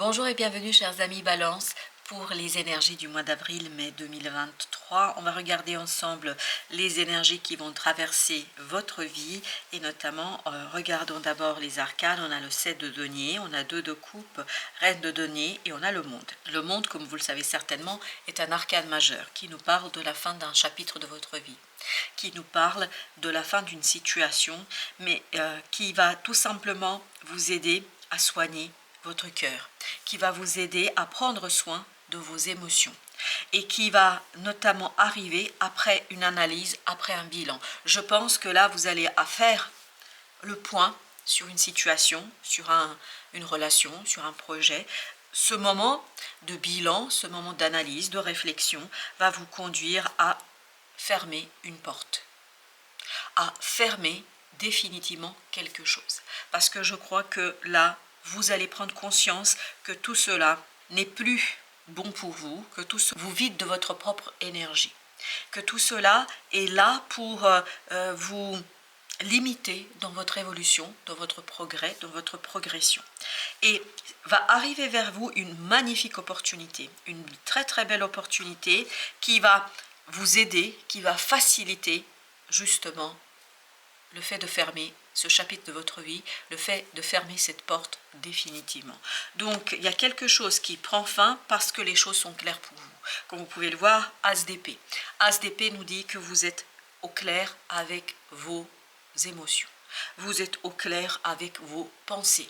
Bonjour et bienvenue chers amis Balance pour les énergies du mois d'avril-mai 2023. On va regarder ensemble les énergies qui vont traverser votre vie et notamment regardons d'abord les arcanes. On a le 7 de denier, on a 2 de coupe, reine de denier et on a le monde. Le monde, comme vous le savez certainement, est un arcane majeur qui nous parle de la fin d'un chapitre de votre vie, qui nous parle de la fin d'une situation, mais qui va tout simplement vous aider à soigner votre cœur, qui va vous aider à prendre soin de vos émotions et qui va notamment arriver après une analyse, après un bilan. Je pense que là, vous allez faire le point sur une situation, sur une relation, sur un projet. Ce moment de bilan, ce moment d'analyse, de réflexion va vous conduire à fermer une porte, à fermer définitivement quelque chose. Parce que je crois que là, vous allez prendre conscience que tout cela n'est plus bon pour vous, que tout cela vous vide de votre propre énergie, que tout cela est là pour vous limiter dans votre évolution, dans votre progrès, dans votre progression. Et va arriver vers vous une magnifique opportunité, une très très belle opportunité qui va vous aider, qui va faciliter justement le fait de fermer ce chapitre de votre vie, le fait de fermer cette porte définitivement. Donc, il y a quelque chose qui prend fin parce que les choses sont claires pour vous. Comme vous pouvez le voir, As d'épée. As d'épée nous dit que vous êtes au clair avec vos émotions. Vous êtes au clair avec vos pensées.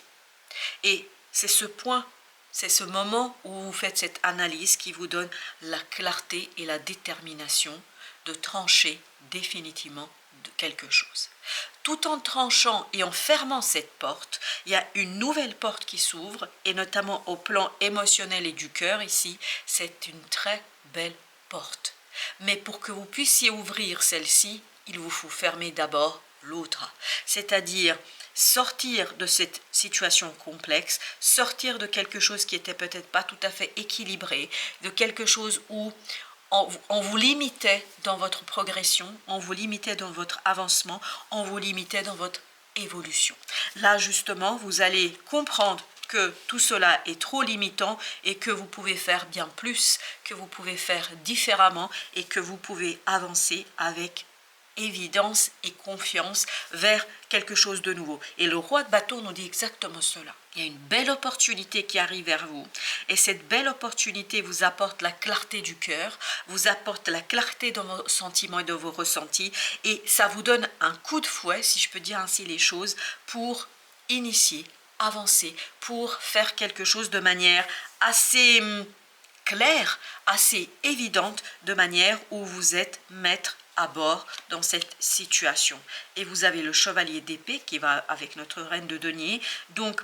Et c'est ce point, c'est ce moment où vous faites cette analyse qui vous donne la clarté et la détermination de trancher définitivement de quelque chose. Tout en tranchant et en fermant cette porte, il y a une nouvelle porte qui s'ouvre, et notamment au plan émotionnel et du cœur ici, c'est une très belle porte. Mais pour que vous puissiez ouvrir celle-ci, il vous faut fermer d'abord l'autre, c'est-à-dire sortir de cette situation complexe, sortir de quelque chose qui était peut-être pas tout à fait équilibré, de quelque chose où on vous limitait dans votre progression, on vous limitait dans votre avancement, on vous limitait dans votre évolution. Là, justement, vous allez comprendre que tout cela est trop limitant et que vous pouvez faire bien plus, que vous pouvez faire différemment et que vous pouvez avancer avec évidence et confiance vers quelque chose de nouveau. Et le roi de bâton nous dit exactement cela. Il y a une belle opportunité qui arrive vers vous et cette belle opportunité vous apporte la clarté du cœur, vous apporte la clarté dans vos sentiments et dans vos ressentis et ça vous donne un coup de fouet, si je peux dire ainsi les choses, pour initier, avancer, pour faire quelque chose de manière assez claire, assez évidente, de manière où vous êtes maître à bord dans cette situation. Et vous avez le chevalier d'épée qui va avec notre reine de denier. Donc,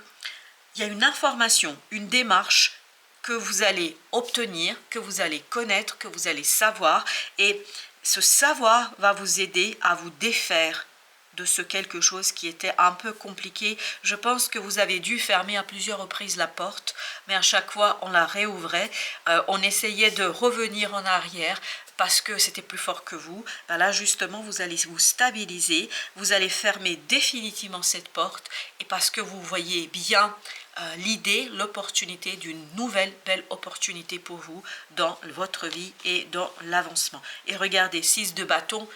il y a une information, une démarche que vous allez obtenir, que vous allez connaître, que vous allez savoir. Et ce savoir va vous aider à vous défaire de ce quelque chose qui était un peu compliqué. Je pense que vous avez dû fermer à plusieurs reprises la porte, mais à chaque fois on la réouvrait. On essayait de revenir en arrière parce que c'était plus fort que vous. Ben là justement vous allez vous stabiliser, vous allez fermer définitivement cette porte et parce que vous voyez bien l'idée, l'opportunité d'une nouvelle belle opportunité pour vous dans votre vie et dans l'avancement. Et regardez, 6 de bâton.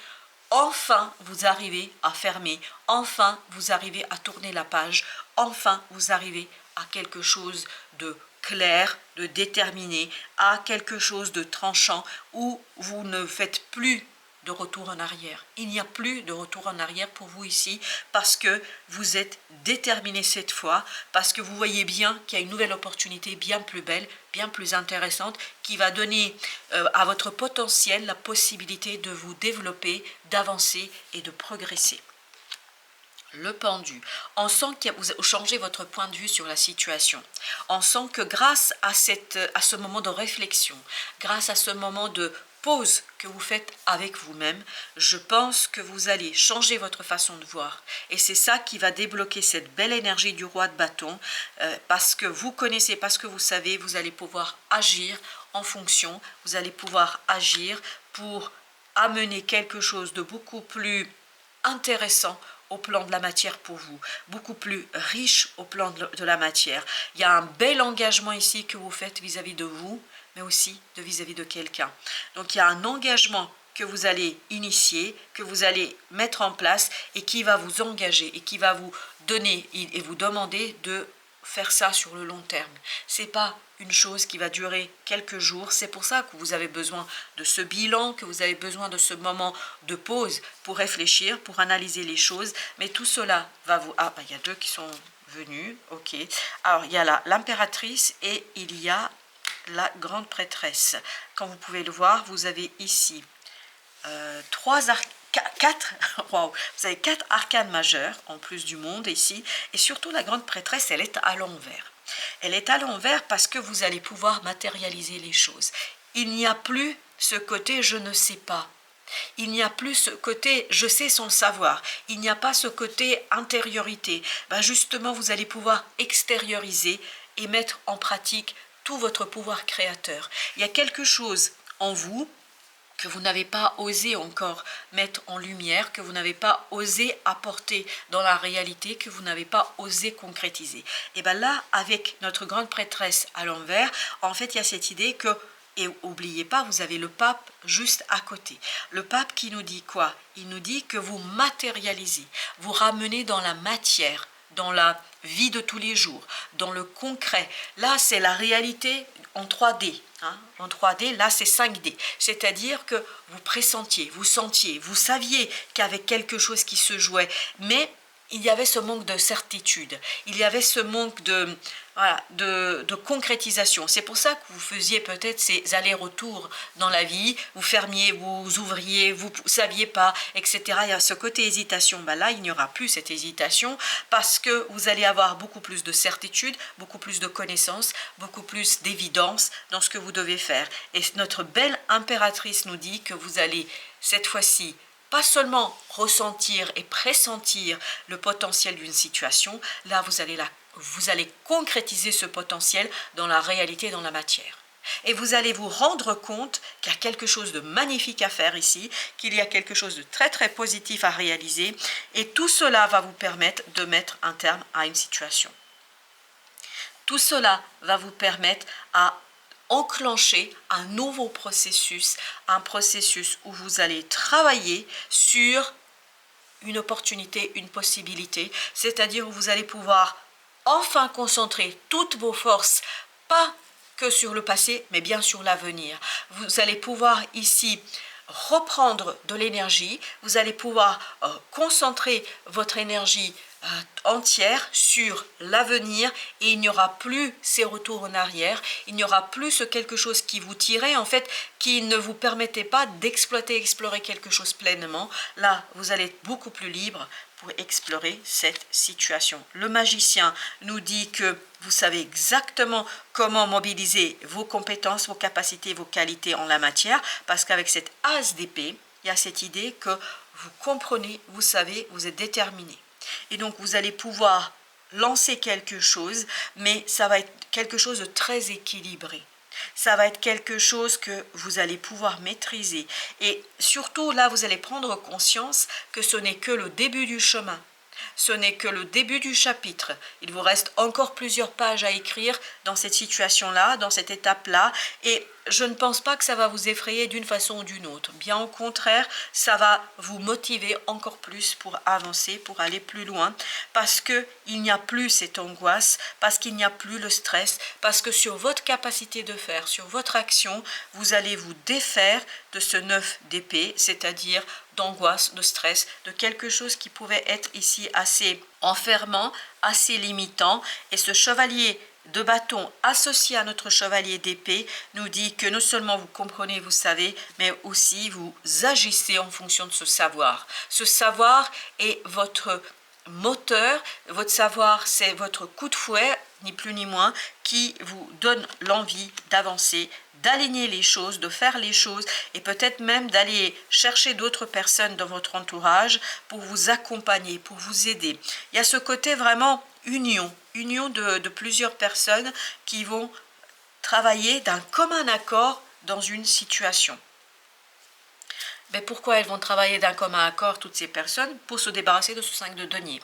Enfin, vous arrivez à fermer, enfin, vous arrivez à tourner la page, enfin, vous arrivez à quelque chose de clair, de déterminé, à quelque chose de tranchant où vous ne faites plus de retour en arrière. Il n'y a plus de retour en arrière pour vous ici parce que vous êtes déterminé cette fois, parce que vous voyez bien qu'il y a une nouvelle opportunité bien plus belle, bien plus intéressante qui va donner à votre potentiel la possibilité de vous développer, d'avancer et de progresser. Le pendu. On sent que vous changez votre point de vue sur la situation. On sent que grâce à ce moment de réflexion, grâce à ce moment de pause que vous faites avec vous-même, je pense que vous allez changer votre façon de voir. Et c'est ça qui va débloquer cette belle énergie du roi de bâton, parce que vous connaissez, parce que vous savez, vous allez pouvoir agir en fonction, vous allez pouvoir agir pour amener quelque chose de beaucoup plus intéressant au plan de la matière pour vous, beaucoup plus riche au plan de la matière. Il y a un bel engagement ici que vous faites vis-à-vis de vous, mais aussi vis-à-vis de quelqu'un. Donc il y a un engagement que vous allez initier, que vous allez mettre en place et qui va vous engager et qui va vous donner et vous demander de faire ça sur le long terme. C'est pas une chose qui va durer quelques jours. C'est pour ça que vous avez besoin de ce bilan, que vous avez besoin de ce moment de pause pour réfléchir, pour analyser les choses. Mais tout cela va vous... Ah, il y a deux qui sont venus. Ok. Alors, il y a l'impératrice et il y a la grande prêtresse. Comme vous pouvez le voir, vous avez ici quatre, wow, vous avez 4 arcanes majeures en plus du monde ici, et surtout la grande prêtresse, elle est à l'envers. Elle est à l'envers parce que vous allez pouvoir matérialiser les choses. Il n'y a plus ce côté je ne sais pas. Il n'y a plus ce côté je sais sans le savoir. Il n'y a pas ce côté intériorité. Ben justement, vous allez pouvoir extérioriser et mettre en pratique tout votre pouvoir créateur. Il y a quelque chose en vous que vous n'avez pas osé encore mettre en lumière, que vous n'avez pas osé apporter dans la réalité, que vous n'avez pas osé concrétiser. Et bien là, avec notre grande prêtresse à l'envers, en fait, il y a cette idée que, et n'oubliez pas, vous avez le pape juste à côté. Le pape qui nous dit quoi? Il nous dit que vous matérialisez, vous ramenez dans la matière, dans la vie de tous les jours, dans le concret. Là, c'est la réalité en 3D. En 3D, là, c'est 5D. C'est-à-dire que vous pressentiez, vous sentiez, vous saviez qu'il y avait quelque chose qui se jouait, mais il y avait ce manque de certitude, il y avait ce manque de concrétisation. C'est pour ça que vous faisiez peut-être ces allers-retours dans la vie, vous fermiez, vous ouvriez, vous ne saviez pas, etc. Il y a ce côté hésitation. Ben là, il n'y aura plus cette hésitation parce que vous allez avoir beaucoup plus de certitude, beaucoup plus de connaissances, beaucoup plus d'évidence dans ce que vous devez faire. Et notre belle impératrice nous dit que vous allez, cette fois-ci, pas seulement ressentir et pressentir le potentiel d'une situation, là vous allez concrétiser ce potentiel dans la réalité, dans la matière. Et vous allez vous rendre compte qu'il y a quelque chose de magnifique à faire ici, qu'il y a quelque chose de très très positif à réaliser, et tout cela va vous permettre de mettre un terme à une situation. Tout cela va vous permettre à enclencher un nouveau processus, un processus où vous allez travailler sur une opportunité, une possibilité, c'est-à-dire où vous allez pouvoir enfin concentrer toutes vos forces, pas que sur le passé, mais bien sur l'avenir. Vous allez pouvoir ici reprendre de l'énergie, vous allez pouvoir concentrer votre énergie entière sur l'avenir et il n'y aura plus ces retours en arrière, il n'y aura plus ce quelque chose qui vous tirait en fait, qui ne vous permettait pas d'exploiter, explorer quelque chose pleinement. Là, vous allez être beaucoup plus libre pour explorer cette situation. Le magicien nous dit que vous savez exactement comment mobiliser vos compétences, vos capacités, vos qualités en la matière, parce qu'avec cette as d'épée, il y a cette idée que vous comprenez, vous savez, vous êtes déterminé. Et donc, vous allez pouvoir lancer quelque chose, mais ça va être quelque chose de très équilibré. Ça va être quelque chose que vous allez pouvoir maîtriser. Et surtout, là, vous allez prendre conscience que ce n'est que le début du chemin. Ce n'est que le début du chapitre. Il vous reste encore plusieurs pages à écrire dans cette situation-là, dans cette étape-là. Et je ne pense pas que ça va vous effrayer d'une façon ou d'une autre. Bien au contraire, ça va vous motiver encore plus pour avancer, pour aller plus loin. Parce qu'il n'y a plus cette angoisse, parce qu'il n'y a plus le stress, parce que sur votre capacité de faire, sur votre action, vous allez vous défaire de ce 9 d'épée, c'est-à-dire d'angoisse, de stress, de quelque chose qui pouvait être ici assez enfermant, assez limitant. Et ce chevalier de bâton associé à notre chevalier d'épée nous dit que non seulement vous comprenez, vous savez, mais aussi vous agissez en fonction de ce savoir. Ce savoir est votre moteur, votre savoir c'est votre coup de fouet, ni plus ni moins, qui vous donne l'envie d'avancer, d'aligner les choses, de faire les choses et peut-être même d'aller chercher d'autres personnes dans votre entourage pour vous accompagner, pour vous aider. Il y a ce côté vraiment union de plusieurs personnes qui vont travailler d'un commun accord dans une situation. Mais pourquoi elles vont travailler d'un commun accord, toutes ces personnes? Pour se débarrasser de ce 5 de denier.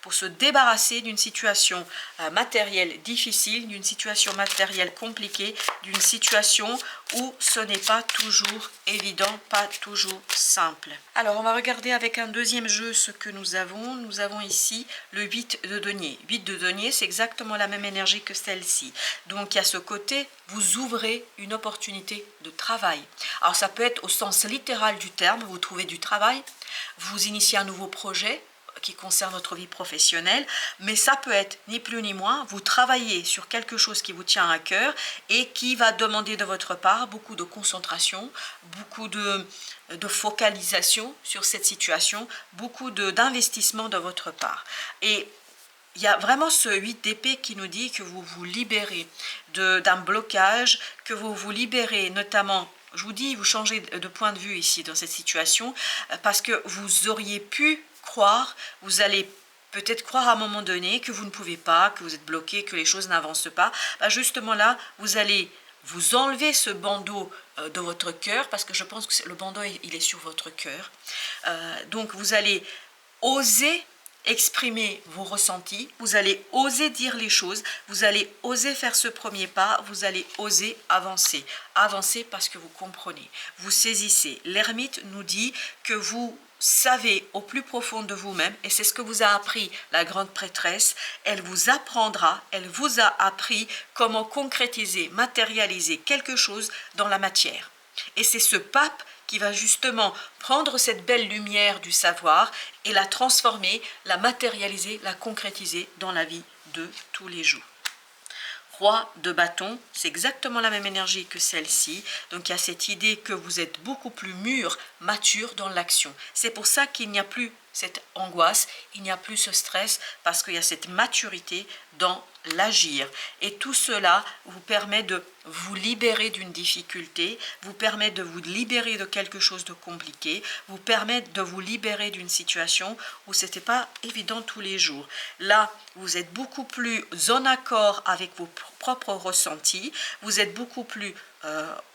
Pour se débarrasser d'une situation matérielle difficile, d'une situation matérielle compliquée, d'une situation où ce n'est pas toujours évident, pas toujours simple. Alors, on va regarder avec un deuxième jeu ce que nous avons. Nous avons ici le 8 de denier. 8 de denier, c'est exactement la même énergie que celle-ci. Donc, il y a ce côté, vous ouvrez une opportunité de travail. Alors, ça peut être au sens littéral du terme, vous trouvez du travail, vous initiez un nouveau projet qui concerne votre vie professionnelle, mais ça peut être ni plus ni moins, vous travaillez sur quelque chose qui vous tient à cœur et qui va demander de votre part beaucoup de concentration, beaucoup de focalisation sur cette situation, beaucoup d'investissement de votre part. Et il y a vraiment ce 8 d'épée qui nous dit que vous vous libérez d'un blocage, que vous vous libérez notamment, je vous dis, vous changez de point de vue ici dans cette situation, parce que vous auriez pu croire, vous allez peut-être croire à un moment donné que vous ne pouvez pas, que vous êtes bloqué, que les choses n'avancent pas. Ben justement là, vous allez vous enlever ce bandeau de votre cœur, parce que je pense que le bandeau, il est sur votre cœur. Donc vous allez oser exprimer vos ressentis, vous allez oser dire les choses, vous allez oser faire ce premier pas, vous allez oser avancer. Avancer parce que vous comprenez, vous saisissez. L'ermite nous dit que vous savez au plus profond de vous-même, et c'est ce que vous a appris la grande prêtresse, elle vous apprendra, elle vous a appris comment concrétiser, matérialiser quelque chose dans la matière. Et c'est ce pape qui va justement prendre cette belle lumière du savoir et la transformer, la matérialiser, la concrétiser dans la vie de tous les jours. Roi de bâton, c'est exactement la même énergie que celle-ci. Donc il y a cette idée que vous êtes beaucoup plus mûr, mature dans l'action. C'est pour ça qu'il n'y a plus cette angoisse, il n'y a plus ce stress, parce qu'il y a cette maturité dans l'agir. Et tout cela vous permet de vous libérer d'une difficulté, vous permet de vous libérer de quelque chose de compliqué, vous permet de vous libérer d'une situation où ce n'était pas évident tous les jours. Là, vous êtes beaucoup plus en accord avec vos propres ressentis, vous êtes beaucoup plus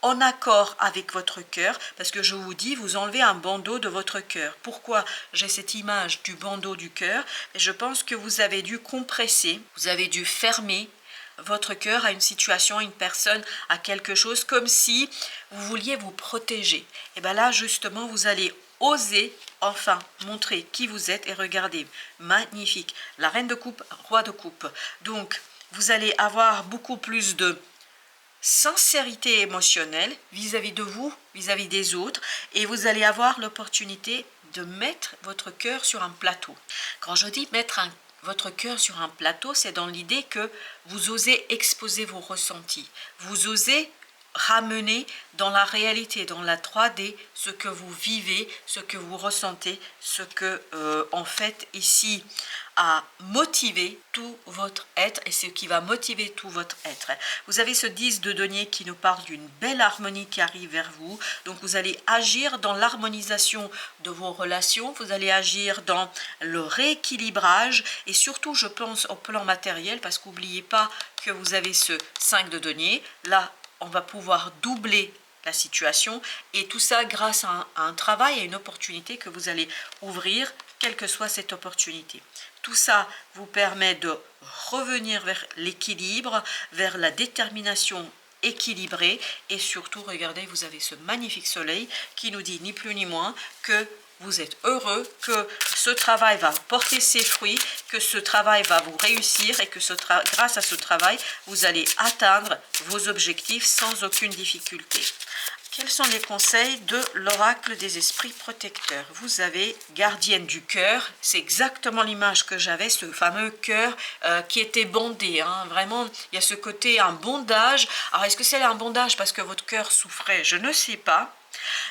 en accord avec votre cœur, parce que je vous dis, vous enlevez un bandeau de votre cœur. Pourquoi j'ai cette image du bandeau du cœur? Je pense que vous avez dû compresser, vous avez dû fermer votre cœur à une situation, à une personne, à quelque chose, comme si vous vouliez vous protéger. Et bien là, justement, vous allez oser enfin montrer qui vous êtes. Et regardez, magnifique, la reine de coupe, roi de coupe. Donc, vous allez avoir beaucoup plus de sincérité émotionnelle vis-à-vis de vous, vis-à-vis des autres, et vous allez avoir l'opportunité de mettre votre cœur sur un plateau. Quand je dis mettre votre cœur sur un plateau, c'est dans l'idée que vous osez exposer vos ressentis, vous osez ramener dans la réalité, dans la 3D, ce que vous vivez, ce que vous ressentez, ce que en fait ici a motivé tout votre être, et ce qui va motiver tout votre être. Vous avez ce 10 de denier qui nous parle d'une belle harmonie qui arrive vers vous, donc vous allez agir dans l'harmonisation de vos relations, vous allez agir dans le rééquilibrage, et surtout je pense au plan matériel, parce qu'oubliez pas que vous avez ce 5 de denier, là on va pouvoir doubler la situation, et tout ça grâce à un travail et une opportunité que vous allez ouvrir, quelle que soit cette opportunité. Tout ça vous permet de revenir vers l'équilibre, vers la détermination équilibrée, et surtout, regardez, vous avez ce magnifique soleil qui nous dit ni plus ni moins que vous êtes heureux, que ce travail va porter ses fruits, que ce travail va vous réussir, et que grâce à ce travail, vous allez atteindre vos objectifs sans aucune difficulté. Quels sont les conseils de l'oracle des esprits protecteurs? Vous avez gardienne du cœur, c'est exactement l'image que j'avais, ce fameux cœur qui était bondé. Hein. Vraiment, il y a ce côté, un bondage. Alors, est-ce que c'est un bondage parce que votre cœur souffrait? Je ne sais pas.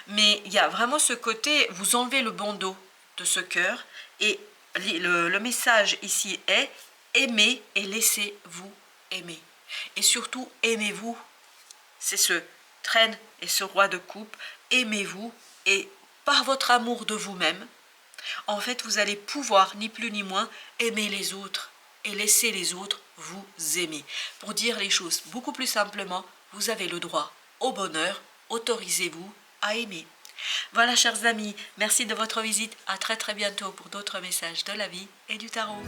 Mais il y a vraiment ce côté, vous enlevez le bandeau de ce cœur, et le message ici est aimez et laissez-vous aimer. Et surtout, aimez-vous. C'est ce traîne et ce roi de coupe, aimez-vous, et par votre amour de vous-même, en fait, vous allez pouvoir, ni plus ni moins, aimer les autres et laisser les autres vous aimer. Pour dire les choses beaucoup plus simplement, vous avez le droit au bonheur, autorisez-vous à aimer. Voilà, chers amis, merci de votre visite. À très très bientôt pour d'autres messages de la vie et du tarot.